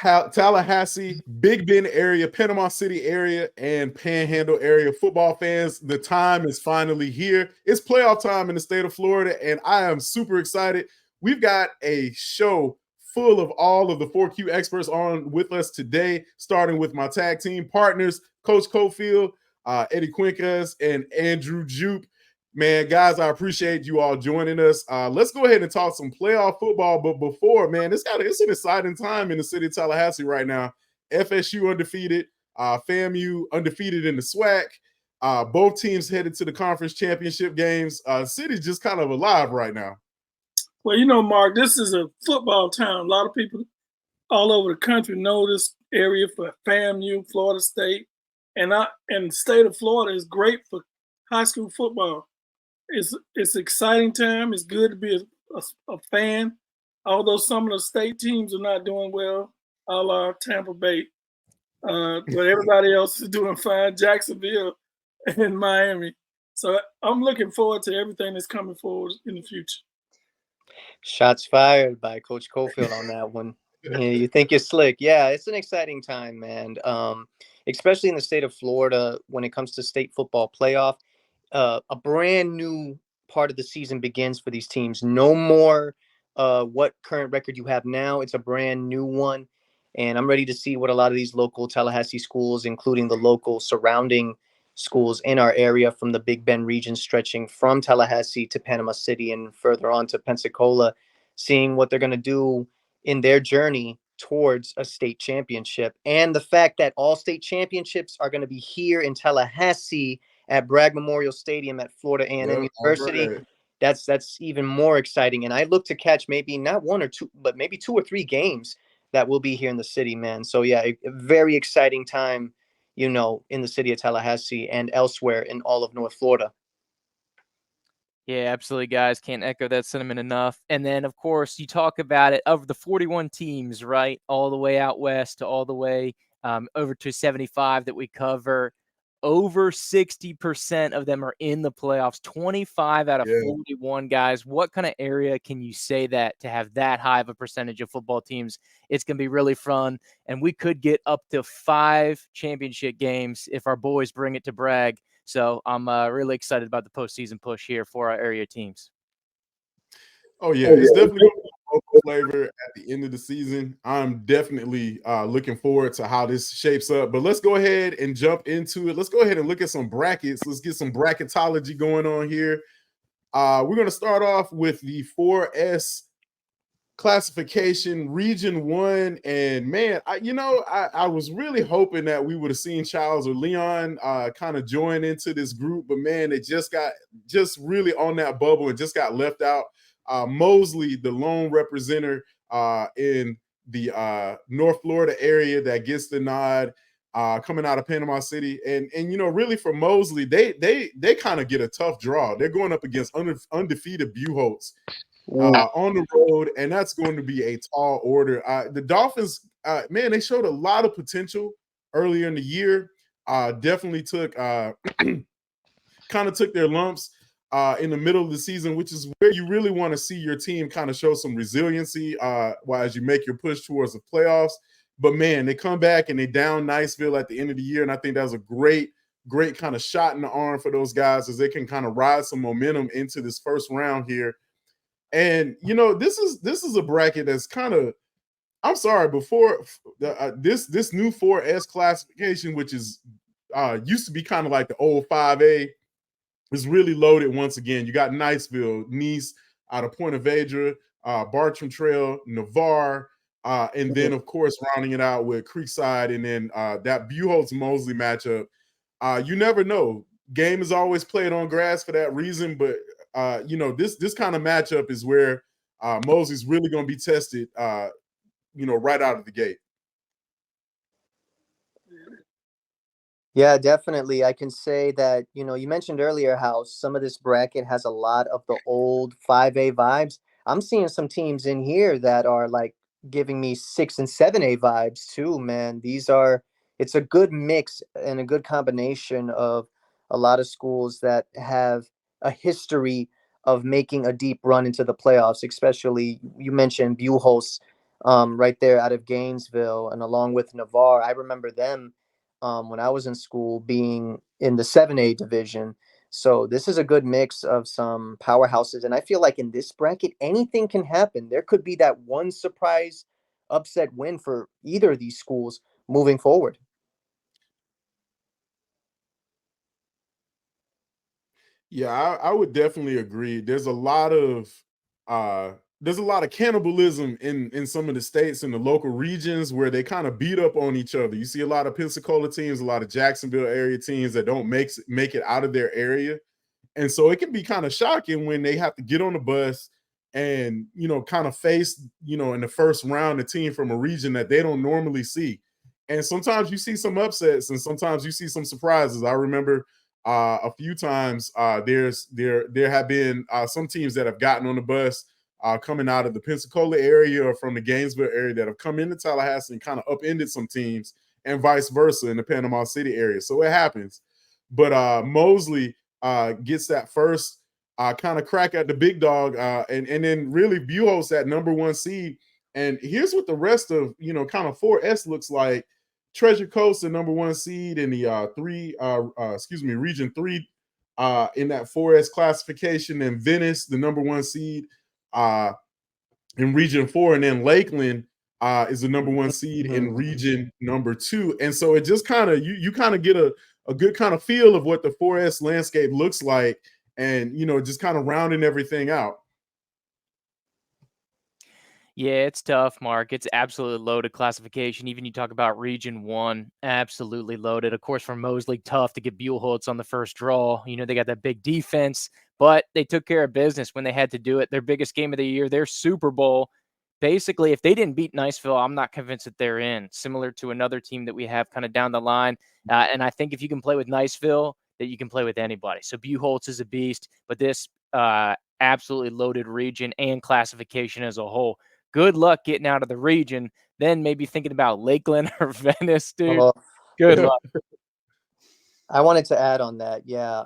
Tallahassee, Big Bend area, Panama City area, and Panhandle area football fans. The time is finally here. It's playoff time in the state of Florida, and I am super excited. We've got a show full of all of the 4Q experts on with us today, starting with my tag team partners, Coach Cofield, Eddie Quincas, and Andrew Jupe. Man, guys, I appreciate you all joining us. Let's go ahead and talk some playoff football. But before, man, it's an exciting time in the city of Tallahassee right now. FSU undefeated, FAMU undefeated in the SWAC. Both teams headed to the conference championship games. City's just kind of alive right now. Well, you know, Mark, this is a football town. A lot of people all over the country know this area for FAMU, Florida State, and the state of Florida is great for high school football. It's an exciting time. It's good to be a fan, although some of the state teams are not doing well, a la Tampa Bay. But everybody else is doing fine, Jacksonville and Miami. So I'm looking forward to everything that's coming forward in the future. Shots fired by Coach Cofield on that one. You think you're slick. Yeah, it's an exciting time, man, especially in the state of Florida when it comes to state football playoff. A brand new part of the season begins for these teams. No more what current record you have now. It's a brand new one. And I'm ready to see what a lot of these local Tallahassee schools, including the local surrounding schools in our area from the Big Bend region, stretching from Tallahassee to Panama City and further on to Pensacola, seeing what they're going to do in their journey towards a state championship. And the fact that all state championships are going to be here in Tallahassee at Bragg Memorial Stadium at Florida A&M University. Right. That's even more exciting. And I look to catch maybe not one or two, but maybe 2 or 3 games that will be here in the city, man. So yeah, a very exciting time, you know, in the city of Tallahassee and elsewhere in all of North Florida. Yeah, absolutely, guys. Can't echo that sentiment enough. And then, of course, you talk about it, of the 41 teams, right, all the way out west to all the way over to 75 that we cover. Over 60% of them are in the playoffs, 25 out of 41 guys. What kind of area can you say that to have that high of a percentage of football teams? It's going to be really fun. And we could get up to 5 championship games if our boys bring it to Bragg. So I'm really excited about the postseason push here for our area teams. Oh, yeah. It's definitely local flavor at the end of the season. I'm definitely looking forward to how this shapes up. But let's go ahead and jump into it. Let's go ahead and look at some brackets. Let's get some bracketology going on here. We're going to start off with the 4S classification, Region 1. And, man, I was really hoping that we would have seen Charles or Leon kind of join into this group. But, man, they just really on that bubble and just got left out. Mosley, the lone representative in the North Florida area that gets the nod, coming out of Panama City, and really for Mosley, they kind of get a tough draw. They're going up against undefeated Buchholz on the road, and that's going to be a tall order. The Dolphins, man, they showed a lot of potential earlier in the year. Definitely took kind of took their lumps in the middle of the season, which is where you really want to see your team kind of show some resiliency as you make your push towards the playoffs. But, man, they come back and they down Niceville at the end of the year, and I think that was a great kind of shot in the arm for those guys as they can kind of ride some momentum into this first round here. And, this is a bracket that's kind of, I'm sorry, before this new 4S classification, which is used to be kind of like the old 5A, is really loaded once again. You got Niceville, Nice, out of Point of Vedra, Bartram Trail, Navarre, and then, of course, rounding it out with Creekside, and then that Buchholz-Mosley matchup. You never know. Game is always played on grass for that reason, but, this kind of matchup is where Mosley's really going to be tested, right out of the gate. Yeah, definitely. I can say that, you mentioned earlier how some of this bracket has a lot of the old 5A vibes. I'm seeing some teams in here that are like giving me 6 and 7A vibes too, man. It's a good mix and a good combination of a lot of schools that have a history of making a deep run into the playoffs, especially you mentioned Buchholz right there out of Gainesville, and along with Navarre. I remember them when I was in school being in the 7A division. So this is a good mix of some powerhouses. And I feel like in this bracket, anything can happen. There could be that one surprise upset win for either of these schools moving forward. Yeah, I would definitely agree. There's a lot of cannibalism in some of the states in the local regions where they kind of beat up on each other. You see a lot of Pensacola teams, a lot of Jacksonville area teams that don't make it out of their area. And so it can be kind of shocking when they have to get on the bus and, kind of face, in the first round, a team from a region that they don't normally see. And sometimes you see some upsets and sometimes you see some surprises. I remember a few times there have been some teams that have gotten on the bus coming out of the Pensacola area or from the Gainesville area that have come into Tallahassee and kind of upended some teams, and vice versa in the Panama City area. So it happens. But Mosley gets that first kind of crack at the big dog, and then really Buchholz that number 1 seed. And here's what the rest of kind of 4S looks like. Treasure Coast, the number 1 seed in the Region 3 in that 4S classification, and Venice, the number 1 seed in Region 4, and then Lakeland is the number 1 seed in Region number 2. And so it just kind of you kind of get a good kind of feel of what the 4S landscape looks like, and just kind of rounding everything out. Yeah, it's tough, Mark. It's absolutely loaded classification. Even you talk about Region 1, absolutely loaded. Of course, for Mosley, tough to get Buchholz on the first draw. They got that big defense, but they took care of business when they had to do it. Their biggest game of the year, their Super Bowl. Basically, if they didn't beat Niceville, I'm not convinced that they're in, similar to another team that we have kind of down the line. And I think if you can play with Niceville, that you can play with anybody. So Buchholz is a beast, but this absolutely loaded region and classification as a whole. Good luck getting out of the region. Then maybe thinking about Lakeland or Venice, dude. Good luck. I wanted to add on that. Yeah.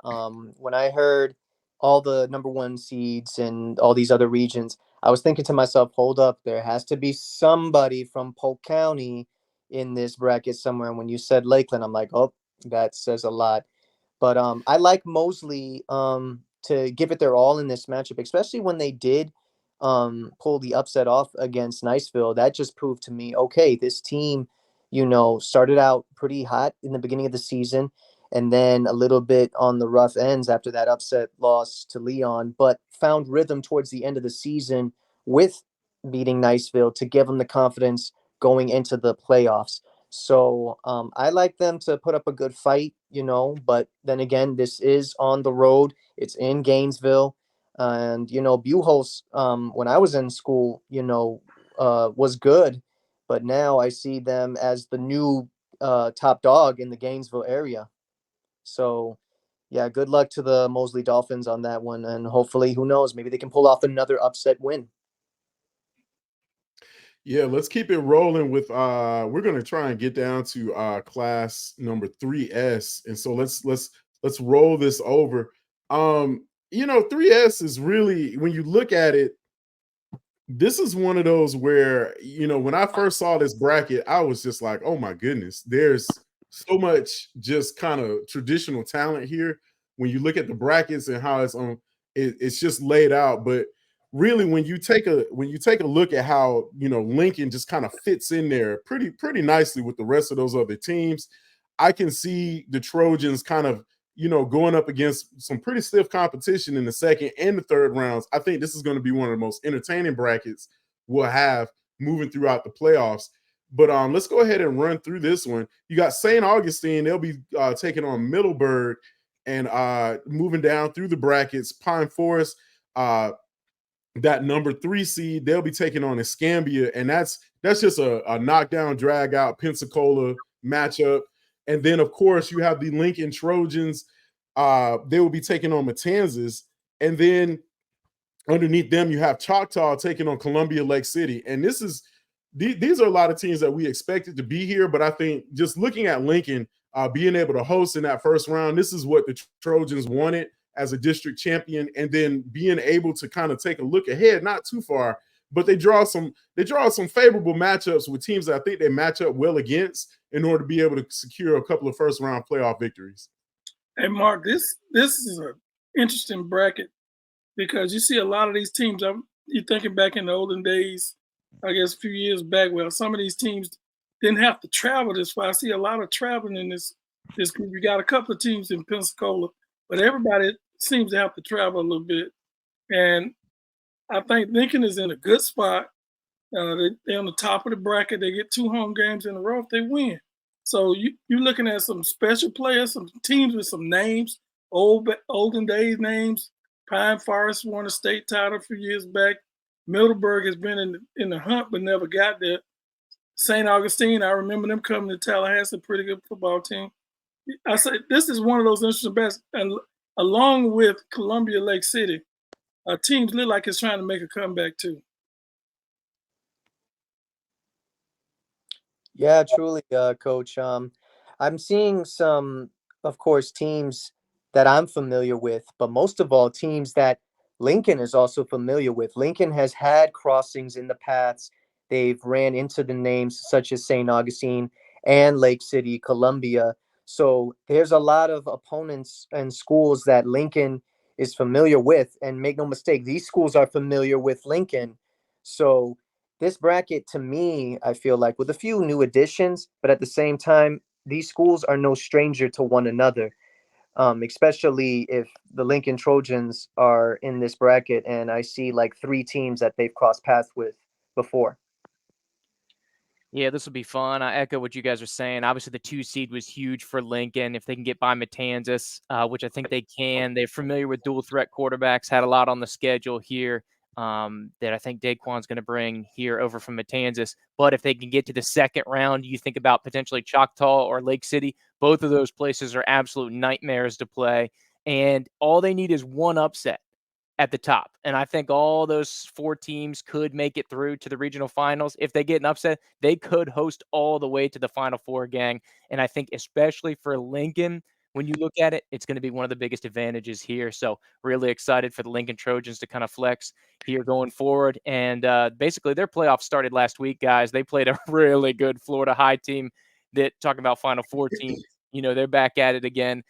When I heard all the number 1 seeds and all these other regions, I was thinking to myself, hold up, there has to be somebody from Polk County in this bracket somewhere. And when you said Lakeland, I'm like, oh, that says a lot. But I like Mosley to give it their all in this matchup, especially when they did pull the upset off against Niceville. That just proved to me, okay, this team, started out pretty hot in the beginning of the season and then a little bit on the rough ends after that upset loss to Leon, but found rhythm towards the end of the season with beating Niceville to give them the confidence going into the playoffs. So I like them to put up a good fight, but then again, this is on the road. It's in Gainesville. And, Buchholz, when I was in school, was good. But now I see them as the new top dog in the Gainesville area. So, yeah, good luck to the Mosley Dolphins on that one. And hopefully, who knows, maybe they can pull off another upset win. Yeah, let's keep it rolling with we're going to try and get down to class number 3S. And so let's roll this over. 3S is really, when you look at it, this is one of those where, when I first saw this bracket, I was just like, oh my goodness, there's so much just kind of traditional talent here. When you look at the brackets and how it's just laid out. But really, when you take a look at how Lincoln just kind of fits in there pretty nicely with the rest of those other teams, I can see the Trojans kind of going up against some pretty stiff competition in the second and the third rounds. I think this is going to be one of the most entertaining brackets we'll have moving throughout the playoffs. But let's go ahead and run through this one. You got St. Augustine. They'll be taking on Middleburg, and moving down through the brackets. Pine Forest, that number 3 seed, they'll be taking on Escambia, and that's just a knockdown, drag out Pensacola matchup. And then, of course, you have the Lincoln Trojans. They will be taking on Matanzas. And then underneath them, you have Choctaw taking on Columbia Lake City. And these are a lot of teams that we expected to be here. But I think just looking at Lincoln being able to host in that first round, this is what the Trojans wanted as a district champion. And then being able to kind of take a look ahead, not too far, but they draw some favorable matchups with teams that I think they match up well against in order to be able to secure a couple of first round playoff victories. Hey, Mark, this is an interesting bracket because you see a lot of these teams. You're thinking back in the olden days, I guess a few years back, where some of these teams didn't have to travel this far. I see a lot of traveling in this group. You got a couple of teams in Pensacola, but everybody seems to have to travel a little bit. And I think Lincoln is in a good spot. They're on the top of the bracket. They get 2 home games in a row if they win. So you're looking at some special players, some teams with some names, olden days names. Pine Forest won a state title a few years back. Middleburg has been in the hunt but never got there. St. Augustine, I remember them coming to Tallahassee, a pretty good football team. I say this is one of those interesting bets, and along with Columbia Lake City, teams look like it's trying to make a comeback too. Yeah, truly, Coach. I'm seeing some, of course, teams that I'm familiar with, but most of all, teams that Lincoln is also familiar with. Lincoln has had crossings in the past. They've ran into the names such as St. Augustine and Lake City, Columbia. So there's a lot of opponents and schools that Lincoln is familiar with. And make no mistake, these schools are familiar with Lincoln. So this bracket, to me, I feel like with a few new additions, but at the same time, these schools are no stranger to one another, especially if the Lincoln Trojans are in this bracket and I see like 3 teams that they've crossed paths with before. Yeah, this will be fun. I echo what you guys are saying. Obviously, the 2 seed was huge for Lincoln. If they can get by Matanzas, which I think they can, they're familiar with dual threat quarterbacks, had a lot on the schedule here that I think Daquan's going to bring here over from Matanzas. But if they can get to the second round, you think about potentially Choctaw or Lake City. Both of those places are absolute nightmares to play. And all they need is one upset at the top. And I think all those 4 teams could make it through to the regional finals. If they get an upset, they could host all the way to the Final Four, gang. And I think especially for Lincoln, when you look at it, it's going to be one of the biggest advantages here. So really excited for the Lincoln Trojans to kind of flex here going forward. And basically their playoffs started last week, guys. They played a really good Florida High team that, talking about Final Four team, they're back at it again.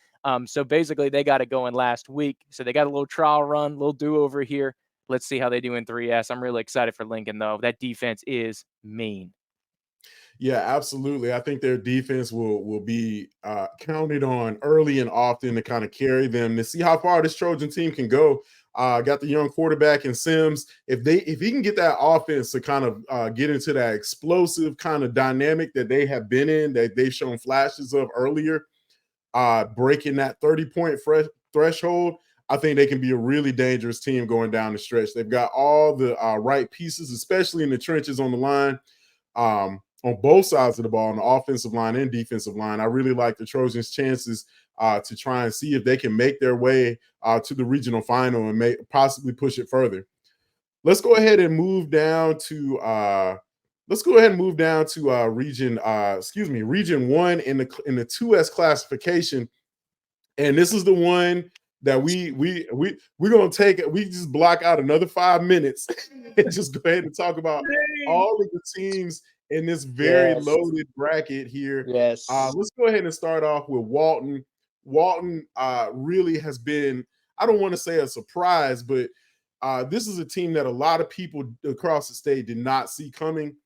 So basically they got it going last week. So they got a little trial run, little do-over here. Let's see how they do in 3S. I'm really excited for Lincoln, though. That defense is mean. Yeah, absolutely. I think their defense will be counted on early and often to kind of carry them to see how far this Trojan team can go. Got the young quarterback in Sims. If he can get that offense to kind of get into that explosive kind of dynamic that they have been in, that they've shown flashes of earlier, breaking that 30-point threshold, I think they can be a really dangerous team going down the stretch. They've got all the right pieces, especially in the trenches on the line, on both sides of the ball, on the offensive line and defensive line. I really like the Trojans' chances to try and see if they can make their way to the regional final and possibly push it further. Let's go ahead and move down to Region 1 in the 2S classification. And this is the one that we're gonna take it. We just block out another 5 minutes and just go ahead and talk about all of the teams in this very loaded bracket here. Yes. Let's go ahead and start off with Walton. Walton really has been, I don't want to say a surprise, but this is a team that a lot of people across the state did not see coming.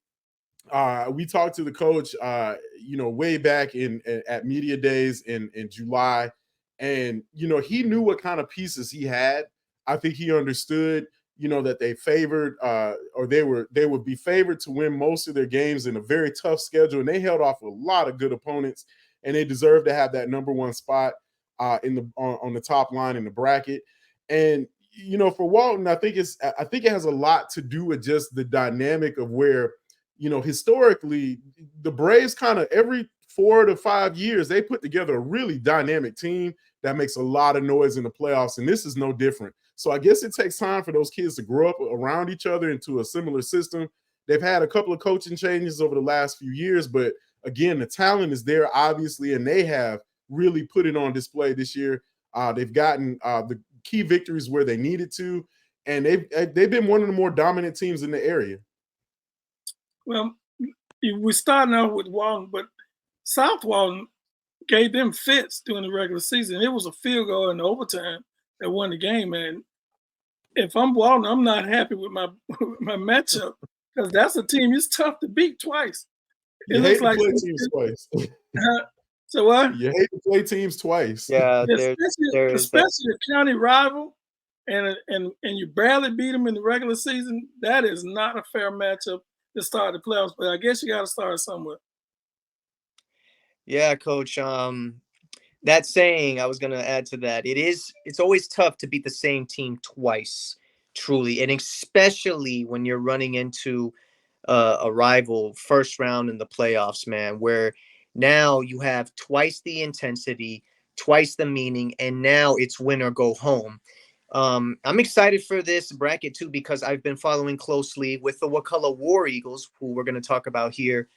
We talked to the coach, way back at media days in July, and he knew what kind of pieces he had. I think he understood, that they favored or they would be favored to win most of their games in a very tough schedule, and they held off a lot of good opponents, and they deserve to have that number 1 spot on the top line in the bracket. And for Walton, I think it has a lot to do with just the dynamic of where, historically, the Braves kind of every 4 to 5 years, they put together a really dynamic team that makes a lot of noise in the playoffs, and this is no different. So I guess it takes time for those kids to grow up around each other into a similar system. They've had a couple of coaching changes over the last few years, but again, the talent is there, obviously, and they have really put it on display this year. They've gotten the key victories where they needed to. and they've been one of the more dominant teams in the area. Well, we're starting out with Walton, but South Walton gave them fits during the regular season. It was a field goal in overtime that won the game, and if I'm Walton, I'm not happy with my matchup because that's a team it's tough to beat twice. You hate to play teams twice. So what? You hate to play teams twice. Yeah, especially a county rival, and you barely beat them in the regular season. That is not a fair matchup to start the playoffs. But I guess you got to start somewhere. Yeah, Coach. That saying, I was going to add to that. It's always tough to beat the same team twice, truly, and especially when you're running into a rival first round in the playoffs, man, where now you have twice the intensity, twice the meaning, and now it's win or go home. I'm excited for this bracket too because I've been following closely with the Wakulla War Eagles, who we're going to talk about here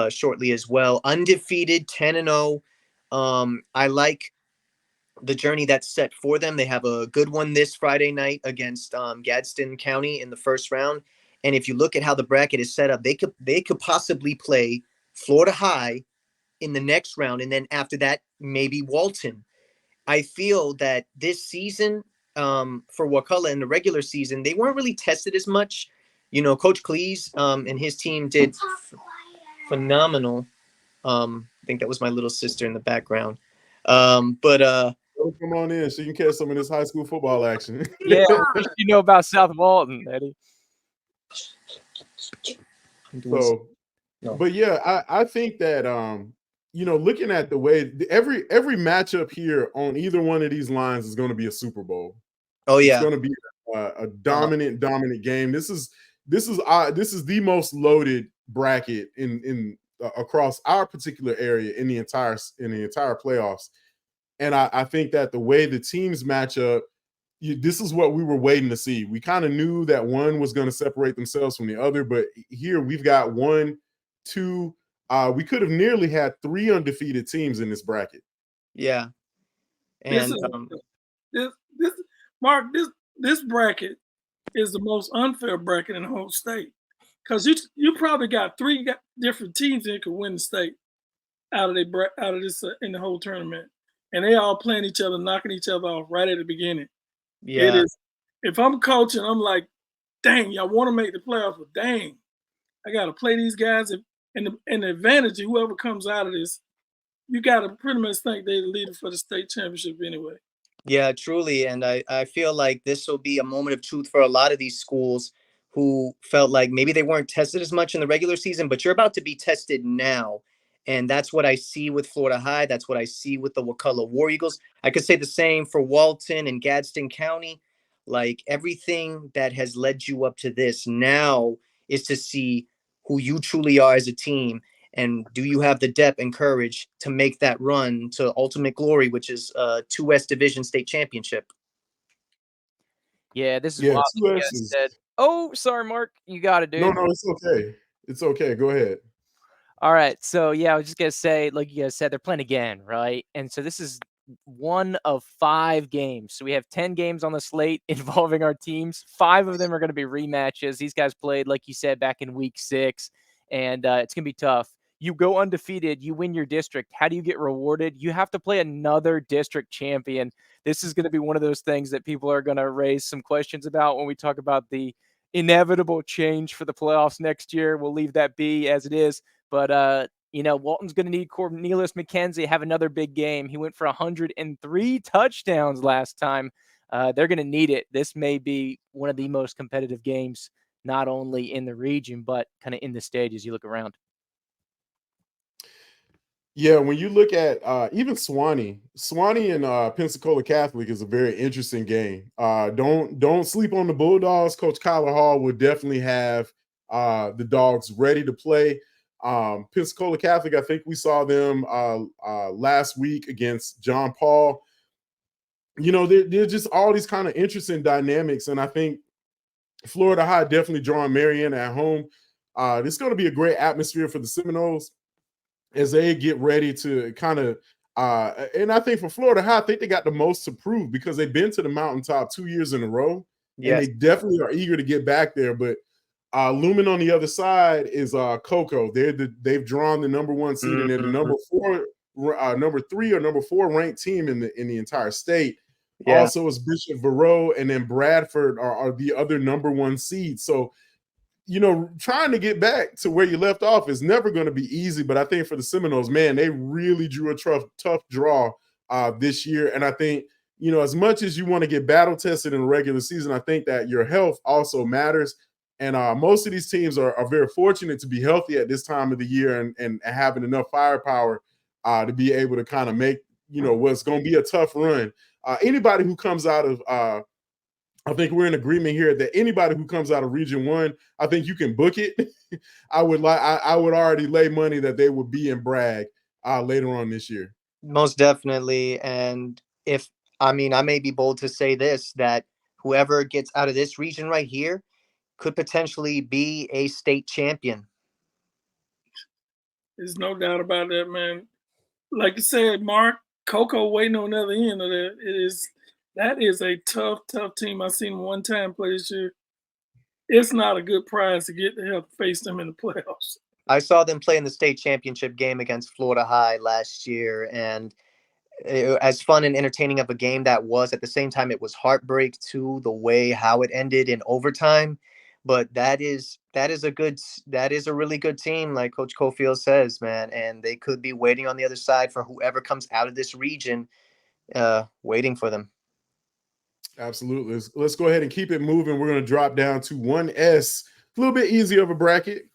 shortly as well. Undefeated, 10-0. I like the journey that's set for them. They have a good one this Friday night against Gadsden County in the first round. And if you look at how the bracket is set up, they could possibly play Florida High in the next round, and then after that, maybe Walton. I feel that this season for Wakulla in the regular season, they weren't really tested as much. You know, Coach Cleese and his team did phenomenal. I think that was my little sister in the background. Come on in so you can catch some of this high school football action. Yeah, you know about South Walton, Eddie. So, but yeah, I think that looking at the way every matchup here on either one of these lines is going to be a Super Bowl. Oh yeah, it's going to be a dominant dominant game. This is the most loaded bracket in across our particular area in the entire playoffs. And I think that the way the teams match up, this is what we were waiting to see. We kind of knew that one was going to separate themselves from the other, but here we've got 1, 2. We could have nearly had 3 undefeated teams in this bracket. Yeah, and this bracket is the most unfair bracket in the whole state because you probably got 3 different teams that could win the state out of this in the whole tournament. And they all playing each other, knocking each other off right at the beginning. Yeah. It is. If I'm coaching, I'm like, dang, y'all want to make the playoffs, but dang, I got to play these guys. And the advantage of whoever comes out of this, you got to pretty much think they're the leader for the state championship anyway. Yeah, truly. And I feel like this will be a moment of truth for a lot of these schools who felt like maybe they weren't tested as much in the regular season, but you're about to be tested now. And that's what I see with Florida High. That's what I see with the Wakulla War Eagles. I could say the same for Walton and Gadsden County. Like everything that has led you up to this now is to see who you truly are as a team. And do you have the depth and courage to make that run to ultimate glory, which is 2S Division State Championship? Yeah, this is wild. You guys said, oh, sorry, Mark. You got it, dude. No, it's okay. It's okay. Go ahead. All right. So, yeah, I was just going to say, like you guys said, they're playing again, right? And so this is 1 of 5 games. So we have 10 games on the slate involving our teams. 5 of them are going to be rematches. These guys played, like you said, back in week 6, and it's going to be tough. You go undefeated, you win your district. How do you get rewarded? You have to play another district champion. This is going to be one of those things that people are going to raise some questions about when we talk about the inevitable change for the playoffs next year. We'll leave that be as it is. But, Walton's going to need Cornelius McKenzie have another big game. He went for 103 touchdowns last time. They're going to need it. This may be one of the most competitive games, not only in the region, but kind of in the stage as you look around. Yeah, when you look at even Swanee and Pensacola Catholic is a very interesting game. Don't sleep on the Bulldogs. Coach Kyler Hall would definitely have the Dogs ready to play. Pensacola Catholic, I think we saw them last week against John Paul. They're just all these kind of interesting dynamics, and I think Florida High definitely drawing Marianna at home. This is going to be a great atmosphere for the Seminoles as they get ready to kind of and I think for Florida High, I think they got the most to prove because they've been to the mountaintop 2 years in a row. and Yes. they definitely are eager to get back there. But looming on the other side is Coco. They've drawn the number 1 seed, and they're the number 3 or number 4 ranked team in the entire state. Yeah. Also, is Bishop Verot, and then Bradford are the other number 1 seed. So, trying to get back to where you left off is never going to be easy. But I think for the Seminoles, man, they really drew a tough draw this year. And I think, as much as you want to get battle tested in the regular season, I think that your health also matters. And most of these teams are very fortunate to be healthy at this time of the year and having enough firepower to be able to kind of make, what's going to be a tough run. Anybody who comes out of I think we're in agreement here that anybody who comes out of Region 1, I think you can book it. I would already lay money that they would be in Bragg later on this year. Most definitely. And I may be bold to say this, that whoever gets out of this region right here could potentially be a state champion. There's no doubt about that, man. Like you said, Mark, Coco waiting on the other end of that. That is a tough team. I've seen them one time play this year. It's not a good prize to get to have to face them in the playoffs. I saw them play in the state championship game against Florida High last year, and as fun and entertaining of a game that was, at the same time, it was heartbreak too, the way how it ended in overtime. But that is a really good team, like Coach Cofield says, man, and they could be waiting on the other side for whoever comes out of this region, waiting for them. Absolutely. Let's go ahead and keep it moving. We're going to drop down to 1S, a little bit easier of a bracket.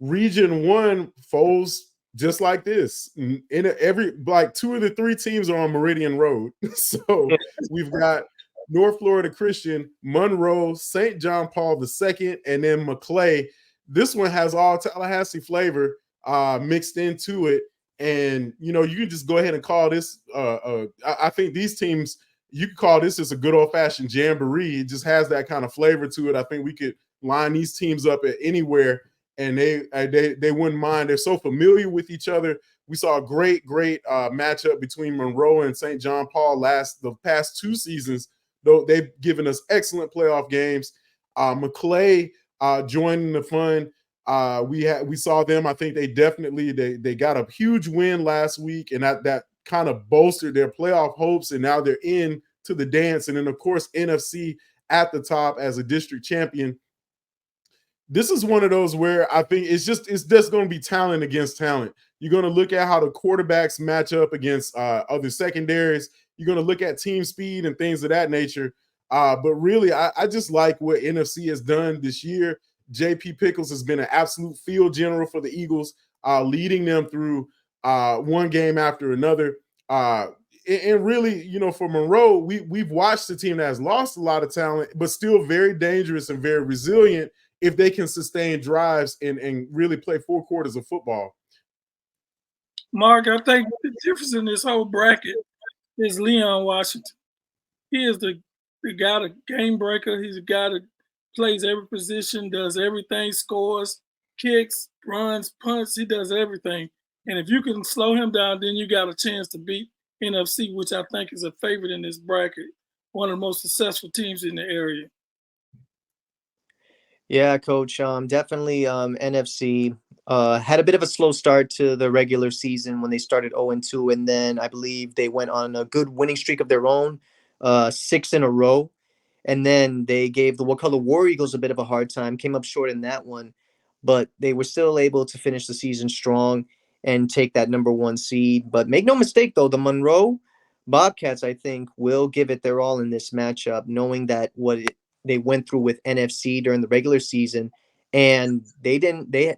Region 1 folds just like this. Every 2 of the 3 teams are on Meridian Road. So we've got North Florida Christian, Monroe, St. John Paul II, and then McClay. This one has all Tallahassee flavor mixed into it. And, you can just go ahead and call this, I think these teams, you could call this as a good old-fashioned jamboree. It just has that kind of flavor to it. I think we could line these teams up at anywhere, and they wouldn't mind. They're so familiar with each other. We saw a great matchup between Monroe and St. John Paul the past 2 seasons, though they've given us excellent playoff games. McClay joining the fun. We saw them. I think they got a huge win last week, and that kind of bolstered their playoff hopes, and now they're in to the dance. And then, of course, NFC at the top as a district champion. This is one of those where I think it's just going to be talent against talent. You're going to look at how the quarterbacks match up against other secondaries. You're going to look at team speed and things of that nature. But really, I just like what NFC has done this year. J.P. Pickles has been an absolute field general for the Eagles, leading them through one game after another. And really, for Monroe, we've watched a team that has lost a lot of talent, but still very dangerous and very resilient if they can sustain drives and really play 4 quarters of football. Mark, I think the difference in this whole bracket is Leon Washington. He is the guy, the game breaker. He's a guy that plays every position, does everything, scores, kicks, runs, punts. He does everything. And if you can slow him down, then you got a chance to beat NFC, which I think is a favorite in this bracket, one of the most successful teams in the area. Yeah, Coach, definitely NFC had a bit of a slow start to the regular season when they started 0-2, and then I believe they went on a good winning streak of their own, 6 in a row. And then they gave the Wakulla War Eagles a bit of a hard time, came up short in that one, but they were still able to finish the season strong and take that number 1 seed. But make no mistake, though, the Monroe Bobcats, I think, will give it their all in this matchup, knowing that they went through with NFC during the regular season, and they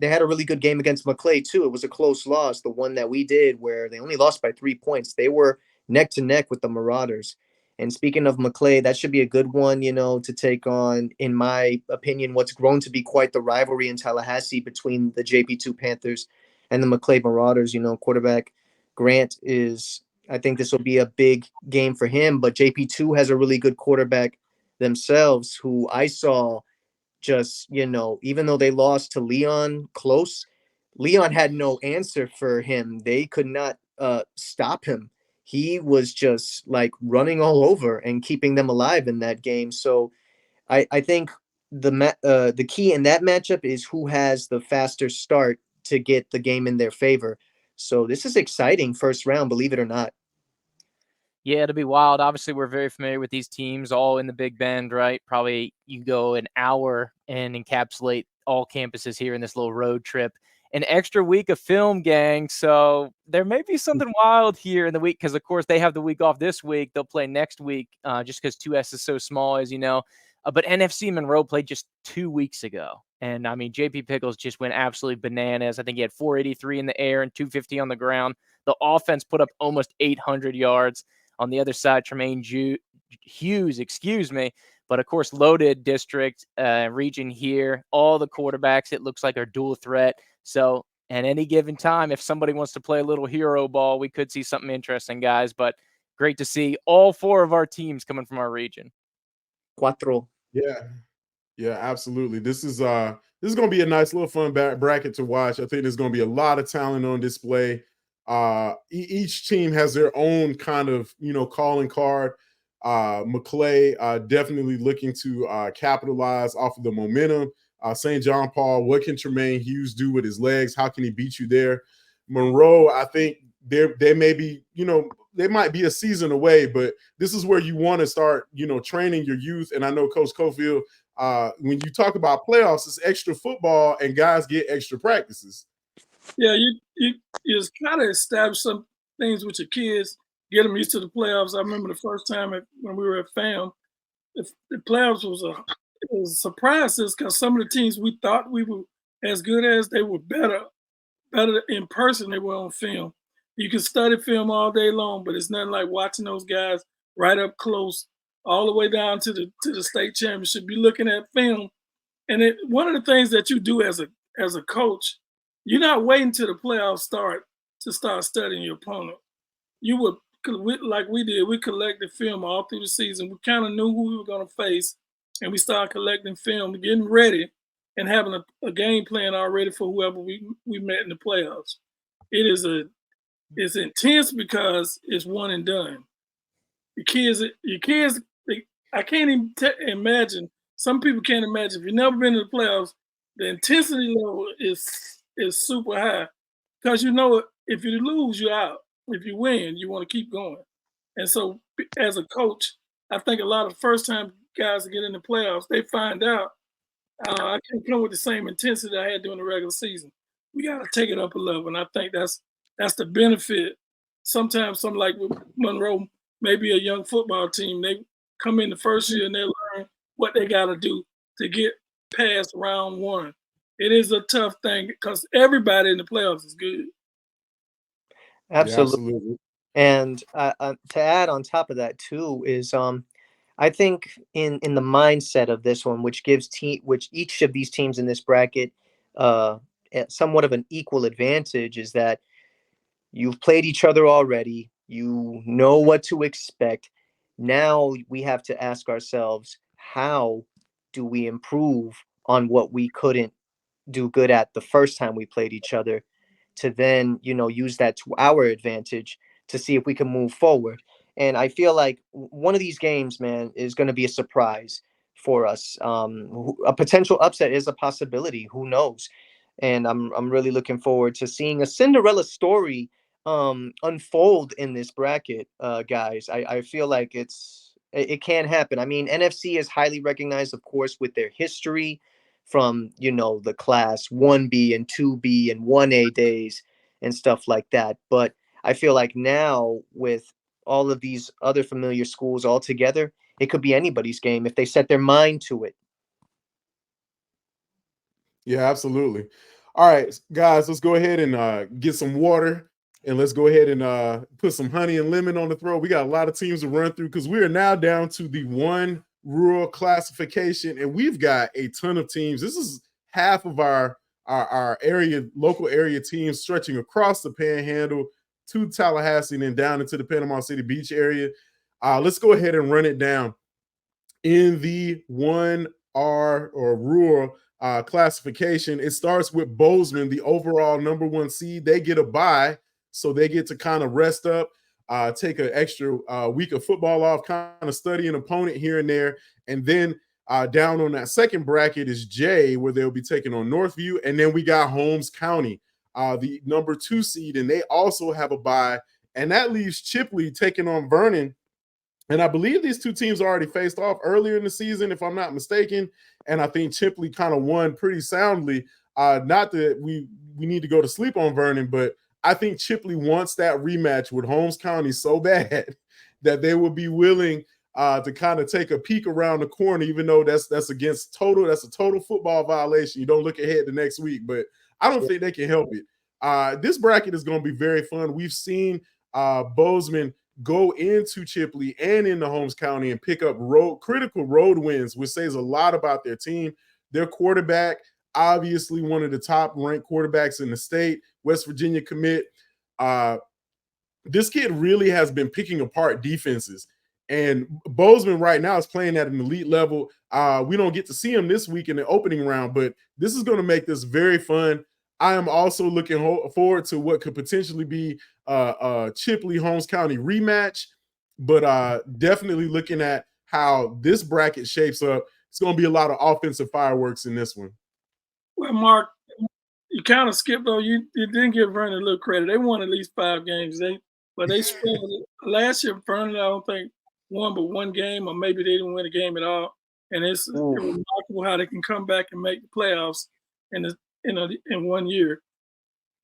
had a really good game against McClay too. It was a close loss, the one that we did where they only lost by 3 points. They were neck to neck with the Marauders. And speaking of McClay, that should be a good one, to take on, in my opinion, what's grown to be quite the rivalry in Tallahassee between the JP2 Panthers and the McClay Marauders. Quarterback Grant I think this will be a big game for him, but JP2 has a really good quarterback themselves, who I saw just, even though they lost to Leon close, Leon had no answer for him. They could not stop him. he was just like running all over and keeping them alive in that game. So I think the key in that matchup is who has the faster start to get the game in their favor. So this is exciting first round, believe it or not. Yeah, it'll be wild. Obviously, we're very familiar with these teams all in the Big Bend, right? Probably you go an hour and encapsulate all campuses here in this little road trip. An extra week of film, gang. So there may be something wild here in the week because, of course, they have the week off this week. They'll play next week just because 2S is so small, as you know. But NFC Monroe played just 2 weeks ago. And, I mean, JP Pickles just went absolutely bananas. I think he had 483 in the air and 250 on the ground. The offense put up almost 800 yards. On the other side, Tremaine Hughes, but of course, loaded district region here. All the quarterbacks, it looks like, are dual threat. So at any given time, if somebody wants to play a little hero ball, we could see something interesting, guys. But great to see all 4 of our teams coming from our region. Cuatro. Yeah, absolutely. This is going to be a nice little fun bracket to watch. I think there's going to be a lot of talent on display. Each team has their own kind of, calling card. McClay definitely looking to capitalize off of the momentum. St. John Paul, what can Tremaine Hughes do with his legs? How can he beat you there? Monroe, I think they may be, they might be a season away, but this is where you want to start, training your youth. And I know Coach Cofield, when you talk about playoffs, it's extra football and guys get extra practices. Yeah, you just kind of establish some things with your kids, get them used to the playoffs. I remember the first time when we were at FAM, the playoffs was a surprise to us because some of the teams we thought we were as good as, they were better in person than they were on film. You can study film all day long, but it's nothing like watching those guys right up close, all the way down to the state championship. You're looking at film, and one of the things that you do as a coach, you're not waiting till the playoffs start to start studying your opponent. You would, like we did, we collected film all through the season. We kind of knew who we were going to face, and we started collecting film, getting ready, and having a game plan already for whoever we met in the playoffs. It's intense because it's one and done. Your kids, I can't even imagine. Some people can't imagine. If you've never been to the playoffs, the intensity level is super high because if you lose, you're out. If you win, you want to keep going. And so, as a coach, I think a lot of first-time guys that get in the playoffs, they find out I can't come with the same intensity I had during the regular season. We got to take it up a level, and I think that's the benefit. Sometimes, something like with Monroe, maybe a young football team, they come in the first year and they learn what they got to do to get past round one. It is a tough thing because everybody in the playoffs is good. Absolutely. Yeah, absolutely. And to add on top of that too is I think in the mindset of this one, which each of these teams in this bracket somewhat of an equal advantage, is that you've played each other already. You know what to expect. Now we have to ask ourselves, how do we improve on what we couldn't do good at the first time we played each other, to then, use that to our advantage to see if we can move forward. And I feel like one of these games, man, is going to be a surprise for us. A potential upset is a possibility. Who knows? And I'm really looking forward to seeing a Cinderella story unfold in this bracket, guys. I feel like it can happen. I mean, NFC is highly recognized, of course, with their history from the class 1B and 2B and 1A days and stuff like that. But I feel like now, with all of these other familiar schools all together, it could be anybody's game if they set their mind to it. Yeah, absolutely. All right, guys, let's go ahead and get some water, and let's go ahead and put some honey and lemon on the throat. We got a lot of teams to run through because we are now down to the one rural classification, and we've got a ton of teams. This is half of our local area teams stretching across the Panhandle to Tallahassee and then down into the Panama City Beach area. Let's go ahead and run it down. In the 1R or rural classification, it starts with Bozeman, the overall number 1 seed. They get a bye, so they get to kind of rest up. take an extra week of football off, kind of study an opponent here and there. And then down on that second bracket is J, where they'll be taking on Northview. And then we got Holmes County, the number 2 seed, and they also have a bye. And that leaves Chipley taking on Vernon. And I believe these two teams already faced off earlier in the season, if I'm not mistaken. And I think Chipley kind of won pretty soundly. Not that we need to go to sleep on Vernon, but I think Chipley wants that rematch with Holmes County so bad that they will be willing to kind of take a peek around the corner, even though that's a total football violation. You don't look ahead the next week, but I don't think they can help it. This bracket is going to be very fun. We've seen Bozeman go into Chipley and into Holmes County and pick up critical road wins, which says a lot about their team. Their quarterback, obviously one of the top ranked quarterbacks in the state, West Virginia commit. This kid really has been picking apart defenses. And Bozeman right now is playing at an elite level. We don't get to see him this week in the opening round, but this is going to make this very fun. I am also looking forward to what could potentially be a Chipley Holmes County rematch, but definitely looking at how this bracket shapes up. It's going to be a lot of offensive fireworks in this one. Well, Mark, you kind of skipped though. You didn't give Vernon a little credit. They won at least 5 games. They spread it. Last year, Vernon, I don't think won but 1 game, or maybe they didn't win a game at all. And it's remarkable how they can come back and make the playoffs in 1 year.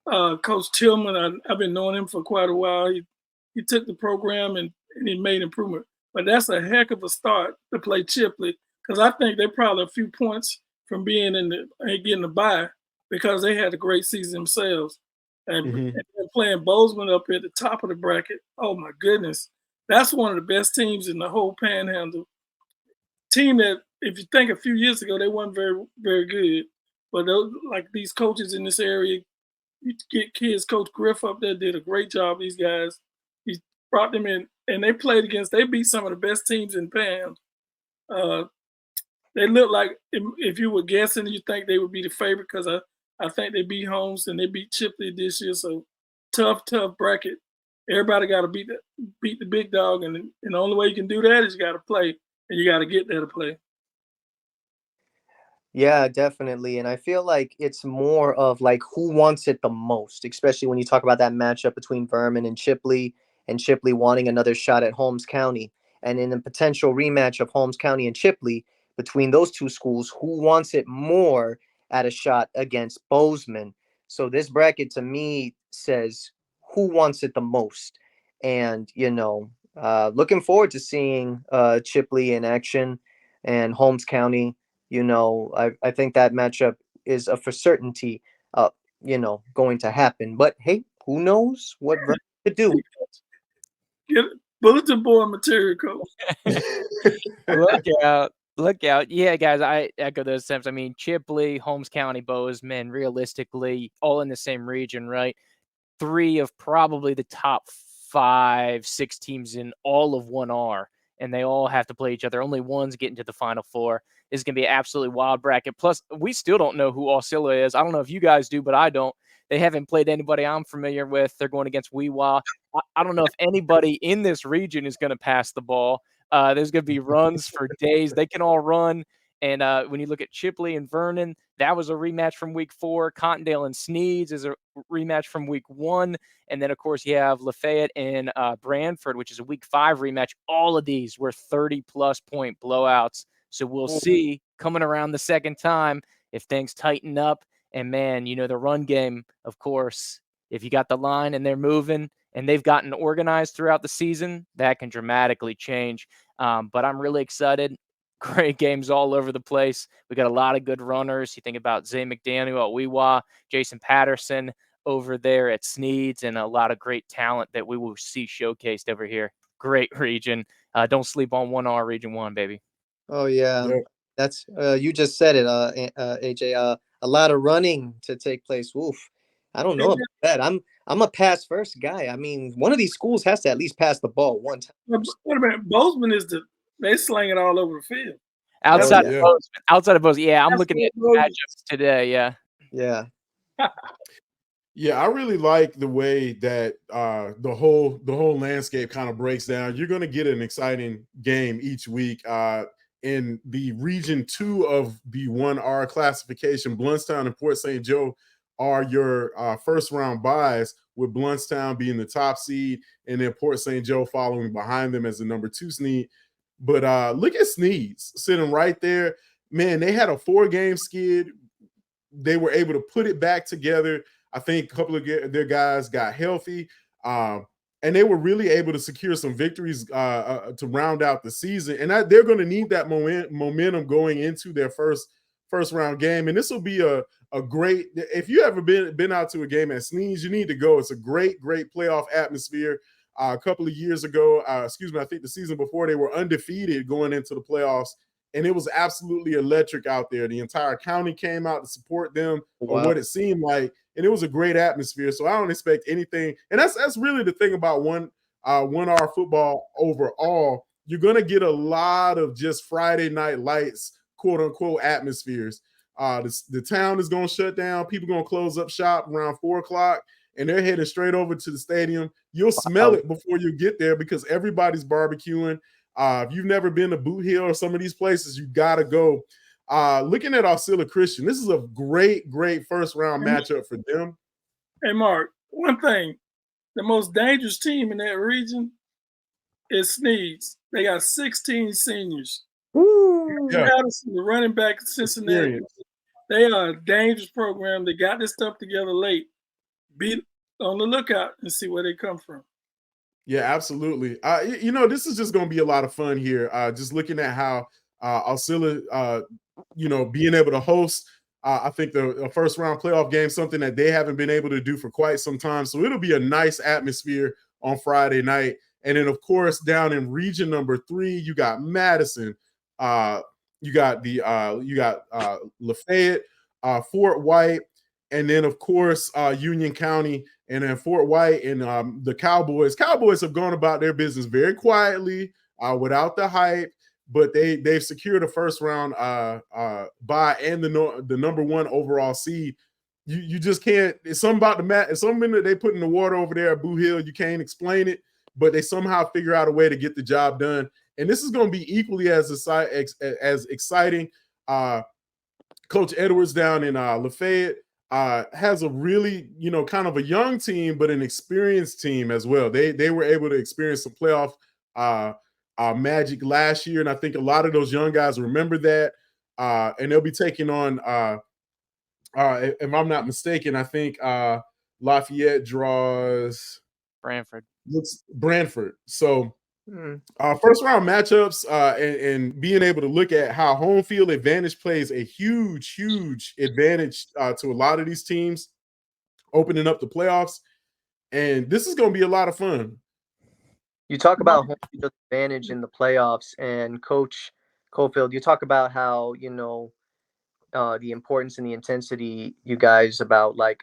Coach Tillman, I've been knowing him for quite a while. He took the program and he made improvement. But that's a heck of a start to play Chipley, because I think they're probably a few points from being getting the bye, because they had a great season themselves. And playing Bozeman up at the top of the bracket, oh my goodness. That's one of the best teams in the whole Panhandle. Team that, if you think a few years ago, they weren't very, very good. But like these coaches in this area, you get kids, Coach Griff up there did a great job. These guys, he brought them in, and they beat some of the best teams in Pan. They look like, if you were guessing, you think they would be the favorite, because I think they beat Holmes and they beat Chipley this year. So tough bracket. Everybody got to beat the big dog, and the only way you can do that is you got to play, and you got to get there to play. Yeah, definitely. And I feel like it's more of like who wants it the most, especially when you talk about that matchup between Vernon and Chipley wanting another shot at Holmes County. And in a potential rematch of Holmes County and Chipley between those two schools, who wants it more at a shot against Bozeman? So this bracket to me says who wants it the most. And, looking forward to seeing Chipley in action and Holmes County. I think that matchup is for certainty, going to happen. But hey, who knows what Vernon could do? Get bulletin board material, Coach. Look out. Yeah, guys, I echo those sentiments. I mean, Chipley, Holmes County, Bozeman, realistically, all in the same region, right? 3 of probably the top 5, 6 teams in all of 1R, and they all have to play each other. Only one's getting to the Final Four. This is going to be an absolutely wild bracket. Plus, we still don't know who Osceola is. I don't know if you guys do, but I don't. They haven't played anybody I'm familiar with. They're going against Weewa. I don't know if anybody in this region is going to pass the ball. There's going to be runs for days. They can all run. And when you look at Chipley and Vernon, that was a rematch from week 4. Cottondale and Sneeds is a rematch from week 1. And then, of course, you have Lafayette and Branford, which is a week 5 rematch. All of these were 30-plus point blowouts. So we'll see coming around the second time if things tighten up. And, man, the run game, of course, if you got the line and they're moving and they've gotten organized throughout the season, that can dramatically change. But I'm really excited. Great games all over the place. We got a lot of good runners. You think about Zay McDaniel at Weewa, Jason Patterson over there at Sneeds, and a lot of great talent that we will see showcased over here. Great region. Don't sleep on 1R Region 1, baby. Oh, yeah. That's you just said it, AJ. A lot of running to take place. Oof. I don't know about that. I'm a pass first guy. I mean, one of these schools has to at least pass the ball one time. What about Bozeman? They sling it all over the field. Outside of Bozeman. Yeah, I'm looking at matchups today. Yeah. Yeah. Yeah, I really like the way that the whole landscape kind of breaks down. You're going to get an exciting game each week. In the region 2 of the 1R classification, Bluntstown and Port St. Joe are your first round buys, with Bluntstown being the top seed and then Port St. Joe following behind them as the number 2 seed. But look at Sneeds sitting right there. Man, they had a 4-game skid. They were able to put it back together. I think a couple of their guys got healthy, and they were really able to secure some victories to round out the season. And they're going to need that momentum going into their first round game. And this will be a great. If you ever been out to a game at Sneeds, you need to go. It's a great playoff atmosphere. A couple of years ago, I think the season before, they were undefeated going into the playoffs. And it was absolutely electric out there. The entire county came out to support them, or what it seemed like, and it was a great atmosphere. So I don't expect anything. And that's really the thing about 1R football overall. You're going to get a lot of just Friday night lights, quote unquote, atmospheres. The town is going to shut down. People are going to close up shop around 4:00, and they're heading straight over to the stadium. You'll smell it before you get there because everybody's barbecuing. If you've never been to Boot Hill or some of these places, you got to go. Looking at Osceola Christian, this is a great first round matchup for them. Hey, Mark, one thing, the most dangerous team in that region is Sneeds. They got 16 seniors. Yeah. Madison, the running back in Cincinnati, they are a dangerous program. They got this stuff together late. Be on the lookout and see where they come from. Yeah, absolutely. This is just going to be a lot of fun here. Just looking at how Osceola, being able to host, I think the first round playoff game, something that they haven't been able to do for quite some time. So it'll be a nice atmosphere on Friday night. And then, of course, down in region number 3, you got Madison, you got Lafayette, Fort White, and then, of course, Union County, and then Fort White and the Cowboys. Cowboys have gone about their business very quietly, without the hype, but they've secured a first round bye and the number 1 overall seed. You just can't. It's something about the mat. It's something that they put in the water over there at Boo Hill. You can't explain it, but they somehow figure out a way to get the job done. And this is going to be equally as exciting. Coach Edwards down in Lafayette has a really, kind of a young team, but an experienced team as well. They were able to experience some playoff magic last year, and I think a lot of those young guys remember that. And they'll be taking on, if I'm not mistaken, I think Lafayette draws Brantford. So first round matchups, and being able to look at how home field advantage plays a huge advantage to a lot of these teams opening up the playoffs. And this is going to be a lot of fun. You talk about home field advantage in the playoffs, and Coach Cofield, you talk about how, the importance and the intensity, you guys, about like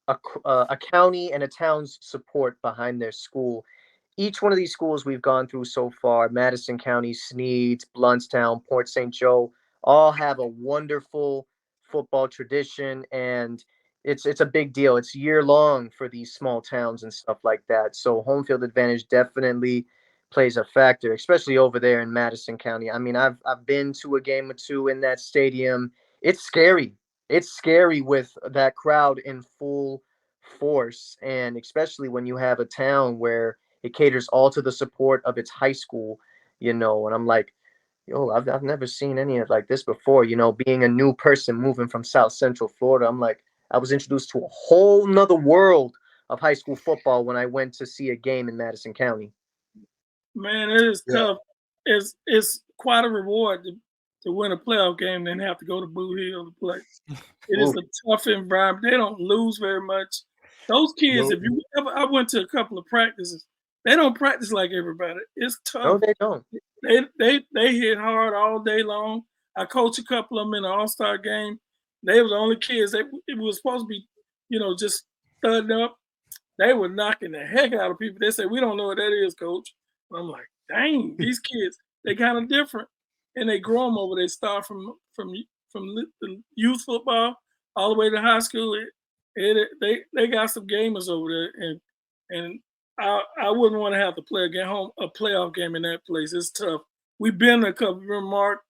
a county and a town's support behind their school. Each one of these schools we've gone through so far, Madison County, Sneeds, Bluntstown, Port St. Joe, all have a wonderful football tradition, and it's a big deal. It's year long for these small towns and stuff like that. So home field advantage definitely plays a factor, especially over there in Madison County. I mean, I've been to a game or two in that stadium. It's scary. It's scary with that crowd in full force, and especially when you have a town where it caters all to the support of its high school, and I'm like, I've never seen any of like this before, being a new person moving from South Central Florida. I'm like, I was introduced to a whole nother world of high school football when I went to see a game in Madison County. Man, it is tough. It's quite a reward to win a playoff game and then have to go to Boo Hill to play. It is a tough environment. They don't lose very much. Those kids, I went to a couple of practices. They don't practice like everybody. It's tough. No, they don't. They hit hard all day long. I coached a couple of them in an all-star game. They were the only kids. It was supposed to be, just thudding up. They were knocking the heck out of people. They said, "We don't know what that is, coach." And I'm like, dang, these kids, they kind of different. And they grow them over. They start from the youth football all the way to high school. They got some gamers over there, and I wouldn't want to have to play a playoff game in that place. It's tough. We've been a couple. Remember, Mark?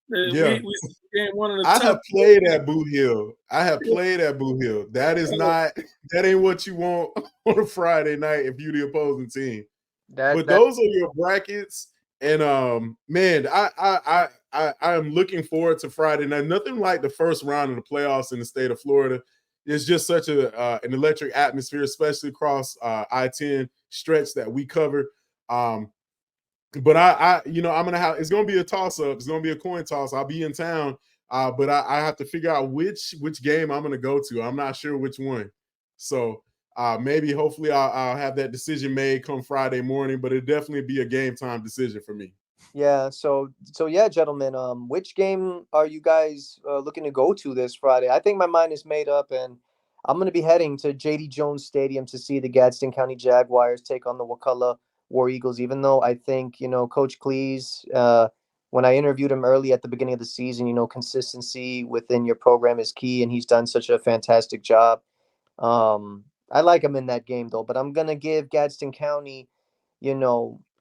Yeah. We game one of the I tough. have played at Boot Hill. That is not that ain't what you want on a Friday night if you're the opposing team. But those are your brackets. And man, I am looking forward to Friday night. Nothing like the first round of the playoffs in the state of Florida. It's just such an electric atmosphere, especially across I-10 stretch that we cover. But I'm gonna have it's gonna be a toss-up. It's gonna be a coin toss. I'll be in town, but I have to figure out which game I'm gonna go to. I'm not sure which one. So maybe hopefully I'll have that decision made come Friday morning, but it'll definitely be a game time decision for me. Yeah. So yeah, gentlemen. Which game are you guys looking to go to this Friday? I think my mind is made up, and I'm going to be heading to J.D. Jones Stadium to see the Gadsden County Jaguars take on the Wakulla War Eagles. Even though I think Coach Cleese, when I interviewed him early at the beginning of the season, consistency within your program is key, and he's done such a fantastic job. I like him in that game though, but I'm gonna give Gadsden County,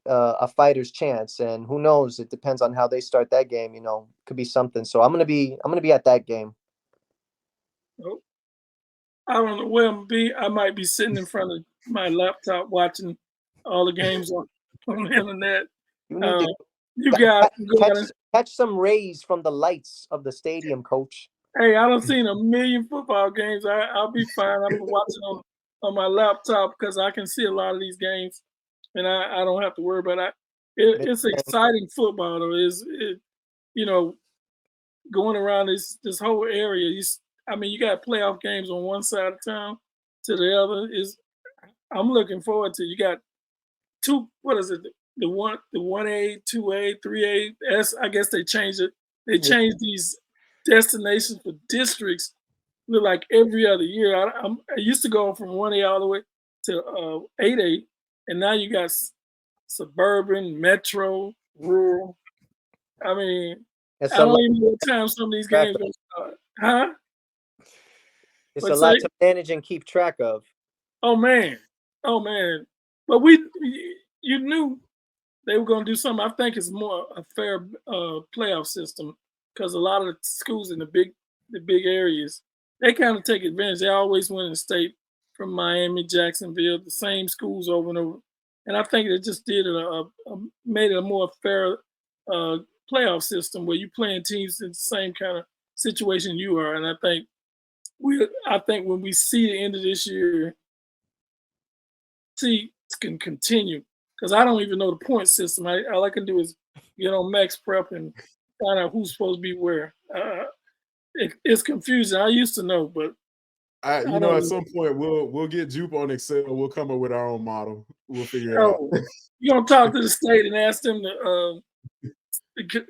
a fighter's chance, and who knows? It depends on how they start that game. Could be something. So I'm gonna be at that game. Oh, I don't know where I'm gonna be. I might be sitting in front of my laptop watching all the games on the internet. You need you got catch some rays from the lights of the stadium, Coach. Hey, I don't seen a million football games. I'll be fine. I'm watching on my laptop because I can see a lot of these games, and I don't have to worry about it. It's exciting football though. Going around this whole area. You got playoff games on one side of town to the other. I'm looking forward to. You got two. What is it? The 1A, 2A, 3A. I guess they changed it. They changed these destinations for districts. Look like every other year. I used to go from 1A all the way to 8A, and now you got suburban, metro, rural. I mean, I don't even know what time some of these games are start. Huh? It's a lot to manage and keep track of. Oh man. But you knew they were going to do something. I think it's more a fair playoff system because a lot of the schools in the big areas, they kind of take advantage. They always win in the state from Miami, Jacksonville, the same schools over and over. And I think it just made it a more fair playoff system where you playing teams in the same kind of situation you are. And I think when we see the end of this year, it can continue because I don't even know the point system. All I can do is get on Max Prep and find out who's supposed to be where. It's confusing. I used to know, but at some point we'll get Jupe on Excel. We'll come up with our own model. We'll figure it out. You're gonna talk to the state and ask them to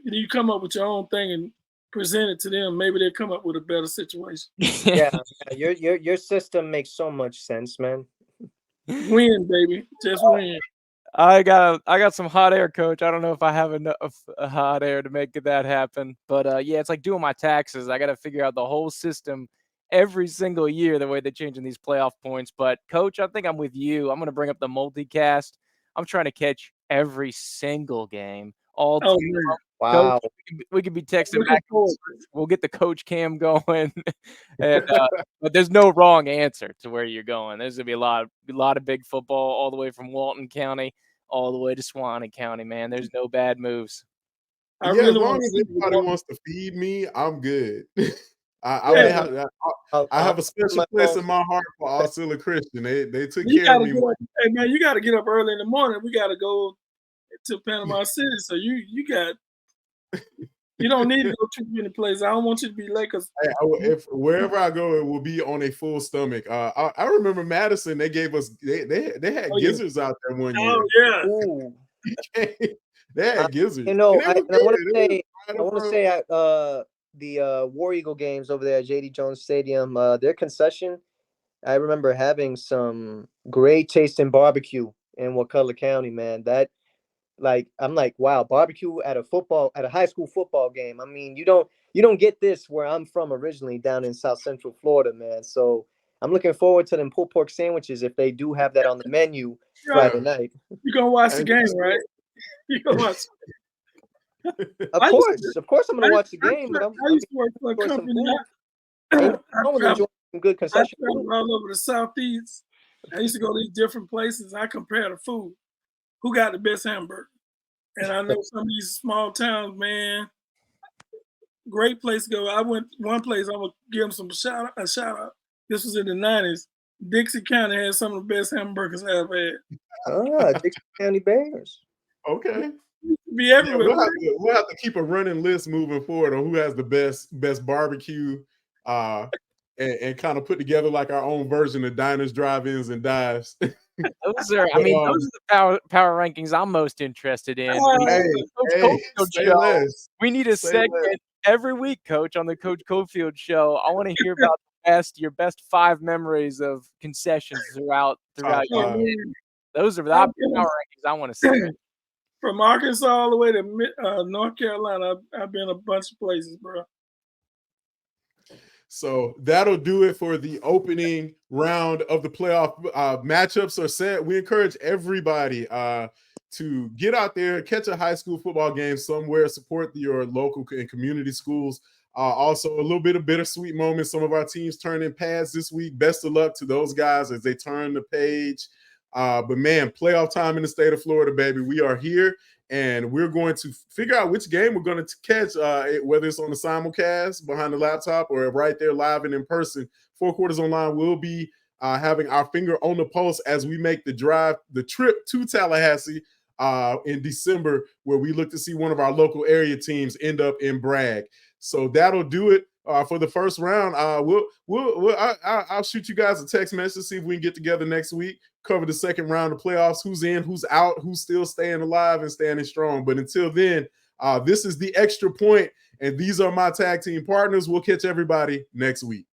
you come up with your own thing and present it to them. Maybe they'll come up with a better situation. Yeah, your system makes so much sense, man. Win, baby, just win. I got some hot air, Coach. I don't know if I have enough hot air to make that happen, but yeah, it's like doing my taxes. I got to figure out the whole system every single year, the way they're changing these playoff points. But Coach, I think I'm with you. I'm going to bring up the multicast. I'm trying to catch every single game. Wow. Coach, we could be texting back. We'll get the coach cam going, and but there's no wrong answer to where you're going. There's gonna be a lot of big football all the way from Walton County all the way to Suwannee County. Man, there's no bad moves. As long as anybody wants to feed me, I'm good. I have a special place in my heart for Osceola Christian. They took care of me. Hey man, you got to get up early in the morning. We got to go to Panama City, so you don't need to go too many places. I don't want you to be late because if wherever I go, it will be on a full stomach. I remember Madison. They gave us they had gizzards out there one year. Oh yeah, they had gizzards. I want to say the War Eagle games over there at J.D. Jones Stadium. Their concession, I remember having some great tasting barbecue in Wakulla County. Man, I'm like, wow, barbecue at a high school football game. I mean, you don't get this where I'm from originally down in South Central Florida, man. So I'm looking forward to them pulled pork sandwiches if they do have that on the menu Friday night. You're gonna watch the game, right? You're gonna watch. Of course, I'm gonna watch the game. But I used to work for a company. I was enjoying some good concession food all over the Southeast. I used to go to these different places. I compare the food. Who got the best hamburger? And I know some of these small towns, man. Great place to go. I went one place. I'm gonna give them a shout out. This was in the 90s. Dixie County had some of the best hamburgers I've had. Dixie County Bears. Okay. Be everywhere. Yeah, we'll have to keep a running list moving forward on who has the best barbecue, and kind of put together like our own version of diners, drive-ins, and dives. Those are the power rankings I'm most interested in. We need a segment every week, Coach, on the Coach Cofield Show. I want to hear about your best 5 memories of concessions throughout your year. Those are the power rankings I want to see. From Arkansas all the way to North Carolina, I've been a bunch of places, bro. So that'll do it for the opening round of the playoff. Matchups are set. We encourage everybody to get out there, catch a high school football game somewhere, support your local and community schools. Also, a little bit of bittersweet moments. Some of our teams turning pads this week. Best of luck to those guys as they turn the page. But man, playoff time in the state of Florida, baby. We are here, and we're going to figure out which game we're going to catch, whether it's on the simulcast behind the laptop or right there live and in person. 4 Quarters Online will be having our finger on the pulse as we make the trip to Tallahassee in December, where we look to see one of our local area teams end up in Bragg. So that'll do it for the first round. I'll shoot you guys a text message to see if we can get together next week, cover the second round of playoffs, who's in, who's out, who's still staying alive and standing strong. But until then, this is the Extra Point, and these are my tag team partners. We'll catch everybody next week.